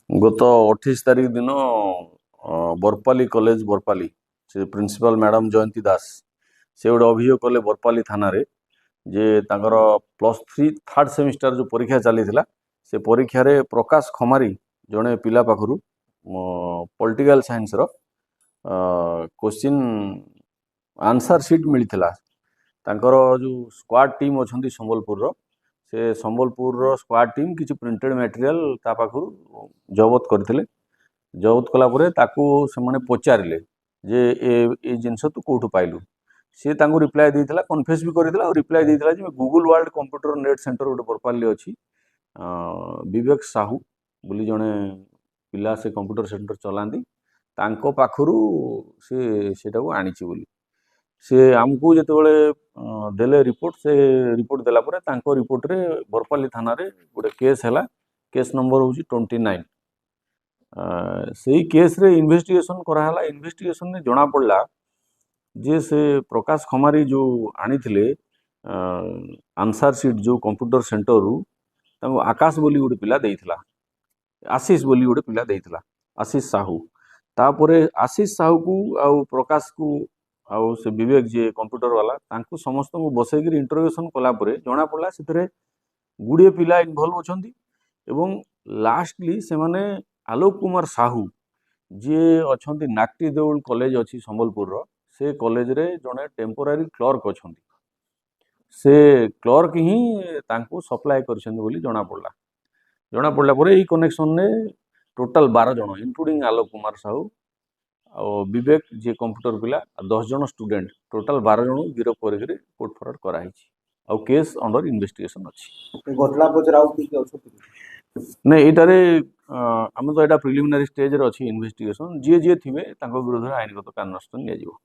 गत 28 तारीख दिन बरपाली कॉलेज बरपाली से प्रिंसिपल मैडम जयंती दास से गोटे अभियोग कले बरपाली थाना रे जे तांकर +3 थर्ड सेमिस्टर जो परीक्षा चली से परीक्षा रे प्रकाश खमारी जड़े पिला पाखु पॉलिटिकल साइंस रो क्वेश्चन आंसर सीट मिलता तांकर जो स्क्वाड टीम अच्छा संबलपुर रो से संबलपुर रो स्क्वाड टीम किसी प्रिंटेड मटेरियल ता पाखु जबत करथिले जबत कला परे ताकू से माने पचारिले जे ए जिनस तू कोठु पाइलु सी तांको रिप्लाई देइथिला कन्फेस भी करिथिला और रिप्लाई देइथिला जे Google world computer net centre गोटे बरपाली अछि विवेक साहू बोली जने पिला से कंप्यूटर सेंटर चलांदी तांको पाखरु से सेटाको आनिछि बोली से आमको जितेबाला देले रिपोर्ट से रिपोर्ट देला परे तांको रिपोर्ट रे बरपाली थाना रे गोटे केस हैला केस नंबर होची 29 से केस रे इन्वेस्टिगेशन कराला इन्वेस्टिगेशन ने जना पड़ला जे से प्रकाश खमारी जो आनी थिले आंसर सीट जो कंप्यूटर सेंटर रु तांको आकाश बोली गोटे पिला देइथिला आशीष बोली गोटे पिला देइथिला आशीष साहू तापरे आशीष साहू को आ प्रकाश को आउ से विवेक जे कंप्यूटर वाला तांको समस्त को बसैक इंटरोगेशन कला परे जना पड़ला से गुड़े पिला इनवॉल्व अछंती एवं लास्टली से माने आलोक कुमार साहू जे अछंती नाक्टी देउल कॉलेज अछि संबलपुर रो से कॉलेज रे जने टेम्पोरारी क्लर्क अछंती से क्लर्क ही तांको सप्लाई करछन बोली जना पड़ला परे ई कनेक्शन ने टोटल 12 जन इंक्लूडिंग आलोक कुमार साहू और विवेक जे कंप्यूटर पिला 10 जन स्टूडेंट टोटल 12 जन गिरफ करके कोर्ट फॉरवर्ड कराई और केस अंडर इन्वेस्टिगेशन अच्छी घटना पचराउ कि नहीं इटारे आम तो यहाँ प्रिलिमिनारी स्टेज रे अच्छी इन्वेस्टिगेशन जी जी थे विरोध में आईनगत कार्यानुष्ठान निया